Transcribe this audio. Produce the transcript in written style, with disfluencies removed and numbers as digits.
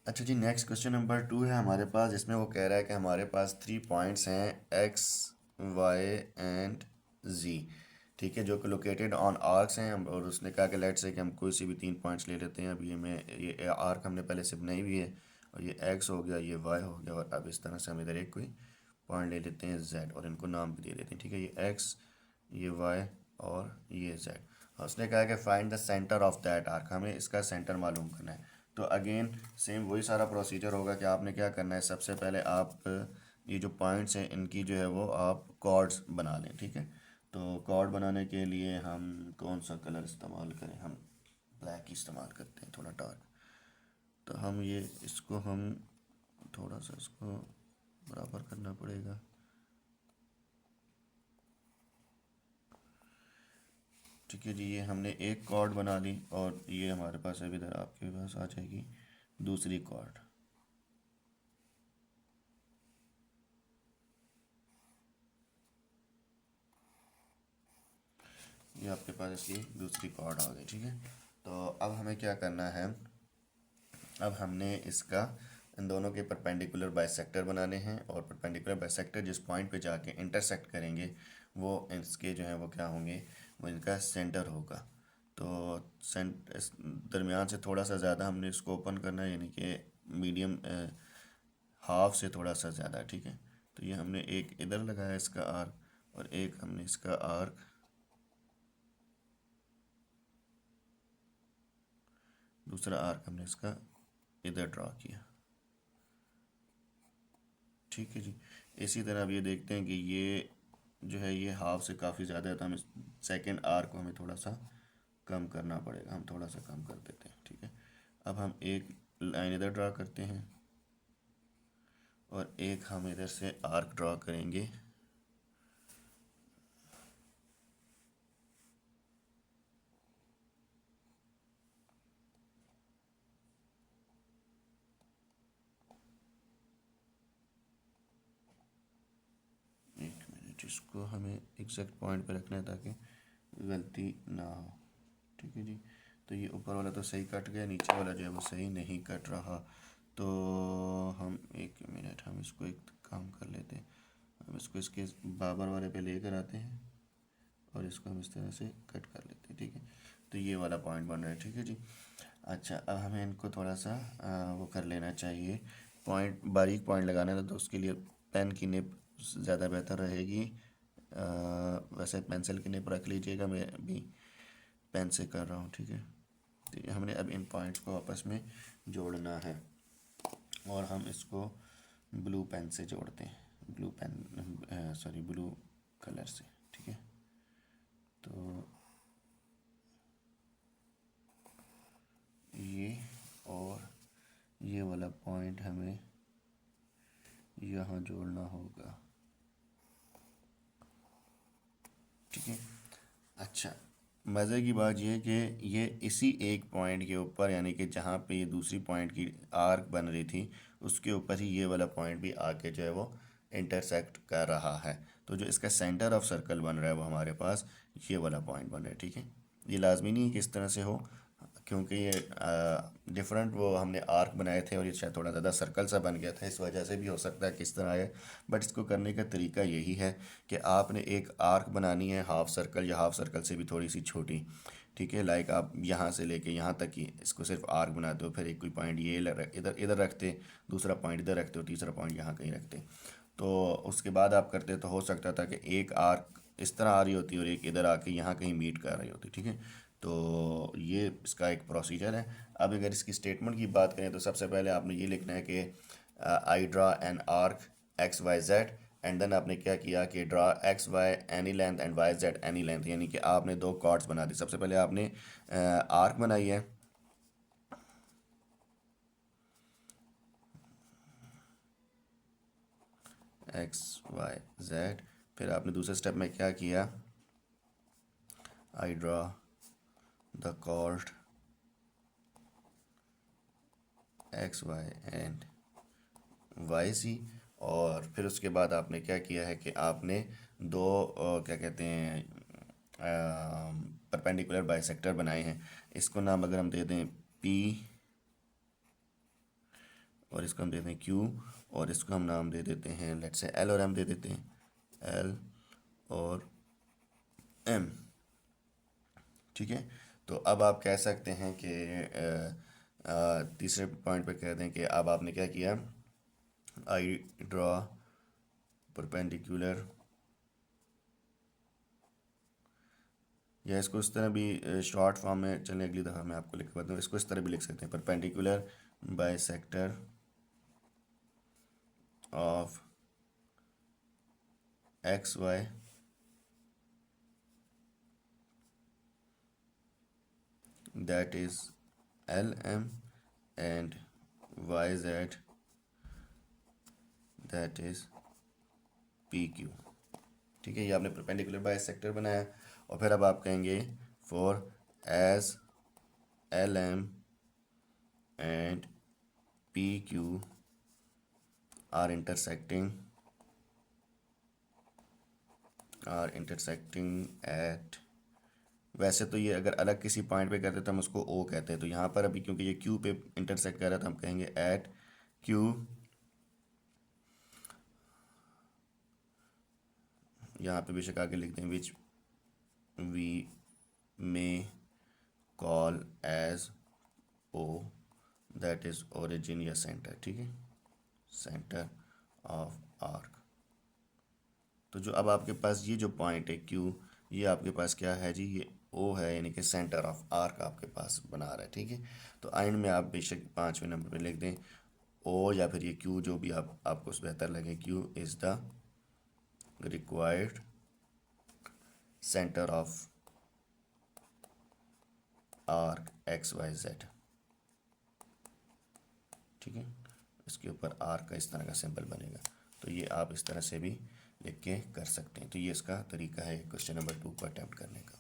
अच्छा जी, next question number 2 है हमारे पास, जिसमें वो कह रहा है कि हमारे पास 3 पॉइंट्स हैं एक्स, वाई एंड जी। ठीक है, जो कि लोकेटेड ऑन आर्क्स हैं। और उसने कहा कि लेट्स से कि हम कोई सी भी 3 पॉइंट्स ले लेते हैं। अब ये आर्क हमने पहले से बनाई हुई है, और ये एक्स हो गया, ये वाई हो गया, और अब इस तरह से हम इधर एक कोई पॉइंट ले लेते हैं जेड, और इनको नाम भी दे देते हैं। ठीक है, ये एक्स, ये वाई और ये जेड। उसने कहा कि find the centre of that arc, हमें इसका सेंटर मालूम करना है। तो अगेन सेम वही सारा प्रोसीजर होगा कि आपने क्या करना है। सबसे पहले आप ये जो पॉइंट्स हैं इनकी जो है वो आप कॉर्ड्स बना लें। ठीक है, तो कॉर्ड बनाने के लिए हम कौन सा कलर इस्तेमाल करें? हम ब्लैक ही इस्तेमाल करते हैं, थोड़ा डार्क। तो हम ये इसको हम थोड़ा सा इसको बराबर करना पड़ेगा। ठीक है जी, ये हमने एक कॉर्ड बना ली, और ये हमारे पास अभी इधर आपके पास आ जाएगी दूसरी कॉर्ड। ये आपके पास इसकी दूसरी कॉर्ड आ गई। ठीक है, तो अब हमें क्या करना है। अब हमने इसका इन दोनों के परपेंडिकुलर बाइसेक्टर बनाने हैं, और परपेंडिकुलर बाइसेक्टर जिस पॉइंट पे जाके इंटरसेक्ट करेंगे वो इसके जो है वो क्या होंगे, वो इनका सेंटर होगा। तो दरमियान से थोड़ा सा ज़्यादा हमने इसको ओपन करना है, यानी कि मीडियम हाफ से थोड़ा सा ज़्यादा। ठीक है, तो ये हमने एक इधर लगाया इसका आर्क, और एक हमने इसका आर्क दूसरा आर्क हमने इसका इधर ड्रा किया। ठीक है जी, इसी तरह अब ये देखते हैं कि ये जो है ये हाफ से काफ़ी ज़्यादा है, तो हम इस सेकेंड आर को हमें थोड़ा सा कम करना पड़ेगा। हम थोड़ा सा कम कर देते हैं। ठीक है, अब हम एक लाइन इधर ड्रा करते हैं, और एक हम इधर से आर्क ड्रा करेंगे। एक मिनट, इसको हमें एग्जैक्ट पॉइंट पे रखना है ताकि गलती ना हो। ठीक है जी, तो ये ऊपर वाला तो सही कट गया, नीचे वाला जो है वो सही नहीं कट रहा। तो हम एक मिनट, हम इसको एक काम कर लेते हैं। हम इसको इसके बाबर वाले पे लेकर आते हैं, और इसको हम इस तरह से कट कर लेते हैं। ठीक है, तो ये वाला पॉइंट बन रहा है। ठीक है जी, अच्छा अब हमें इनको थोड़ा सा वो कर लेना चाहिए। पॉइंट बारीक पॉइंट लगाना था, तो उसके लिए पेन की निब ज़्यादा बेहतर रहेगी। वैसे पेंसिल की निब रख लीजिएगा, मैं अभी पेन से कर रहा हूँ। ठीक है, तो ये हमने अब इन पॉइंट्स को आपस में जोड़ना है, और हम इसको ब्लू पेन से जोड़ते हैं, blue pen sorry blue colour से। ठीक है, तो ये और ये वाला पॉइंट हमें यहाँ जोड़ना होगा। ठीक है, अच्छा मज़े की बात यह है कि ये इसी एक पॉइंट के ऊपर, यानी कि जहाँ पे ये दूसरी पॉइंट की आर्क बन रही थी उसके ऊपर ही ये वाला पॉइंट भी आके जो है वो इंटरसेक्ट कर रहा है। तो जो इसका सेंटर ऑफ सर्कल बन रहा है वो हमारे पास ये वाला पॉइंट बन रहा है। ठीक है, ये लाजमी नहीं है कि इस तरह से हो, क्योंकि ये डिफरेंट वो हमने आर्क बनाए थे, और ये शायद थोड़ा ज़्यादा सर्कल सा बन गया था, इस वजह से भी हो सकता है किस तरह है। बट इसको करने का तरीका यही है कि आपने एक आर्क बनानी है हाफ सर्कल, या हाफ सर्कल से भी थोड़ी सी छोटी। ठीक है, लाइक आप यहाँ से लेके यहाँ तक ही इसको सिर्फ आर्क बनाते हो, फिर एक कोई पॉइंट ये इधर इधर रखते, दूसरा पॉइंट इधर रखते हो, तीसरा पॉइंट यहाँ कहीं रखते। तो उसके बाद आप करते तो हो सकता था कि एक आर्क इस तरह आ रही होती और एक इधर आके यहाँ कहीं मीट कर रही होती। ठीक है, तो ये इसका एक प्रोसीजर है। अब अगर इसकी स्टेटमेंट की बात करें तो सबसे पहले आपने ये लिखना है कि I draw an arc X Y Z, and then आपने क्या किया कि draw X Y any length and Y Z any length, यानी कि आपने दो कॉर्ड्स बना दी। सबसे पहले आपने आर्क बनाई है, एक्स वाई जेड। फिर आपने दूसरे स्टेप में क्या किया, I draw the chord X Y and Y C. और फिर उसके बाद आपने क्या किया है कि आपने दो क्या कहते हैं परपेंडिकुलर बाइसेक्टर बनाए हैं। इसको नाम अगर हम दे दें पी और इसको हम दे देते हैं क्यू, और इसको हम नाम दे देते हैं लेट्स से एल और एम दे देते हैं, एल और एम। ठीक है, तो अब आप कह सकते हैं कि तीसरे पॉइंट पे कहते हैं कि अब आपने क्या किया, आई ड्रॉ परपेंडिकुलर, या इसको इस तरह भी शॉर्ट फॉर्म में, चलिए अगली दफ़ा मैं आपको लिख के बताऊँ, इसको इस तरह भी लिख सकते हैं, perpendicular bisector of X Y that is LM and YZ that is PQ। ठीक है, ये आपने परपेंडिकुलर बाइसेक्टर बनाया, और फिर अब आप कहेंगे for as LM and PQ are intersecting at, वैसे तो ये अगर अलग किसी पॉइंट पे करते तो हम उसको ओ कहते हैं, तो यहाँ पर अभी क्योंकि ये क्यू पे इंटरसेक्ट कर रहा है तो हम कहेंगे एट क्यू, यहाँ पे बेशक आगे लिख दें which we may call as O, that is origin या सेंटर। ठीक है, सेंटर ऑफ आर्क। तो जो अब आपके पास ये जो पॉइंट है क्यू, ये आपके पास क्या है जी, ये ओ है, यानी कि सेंटर ऑफ आर्क आपके पास बना रहा है। ठीक है, तो एंड में आप बेशक 5वें नंबर पे लिख दें ओ या फिर ये क्यू, जो भी आपको बेहतर लगे, Q is the required centre of arc X Y Z. ठीक है, इसके ऊपर आर्क का इस तरह का सिंबल बनेगा, तो ये आप इस तरह से भी लिख के कर सकते हैं। तो ये इसका तरीका है क्वेश्चन नंबर 2 को अटैम्प्ट करने का।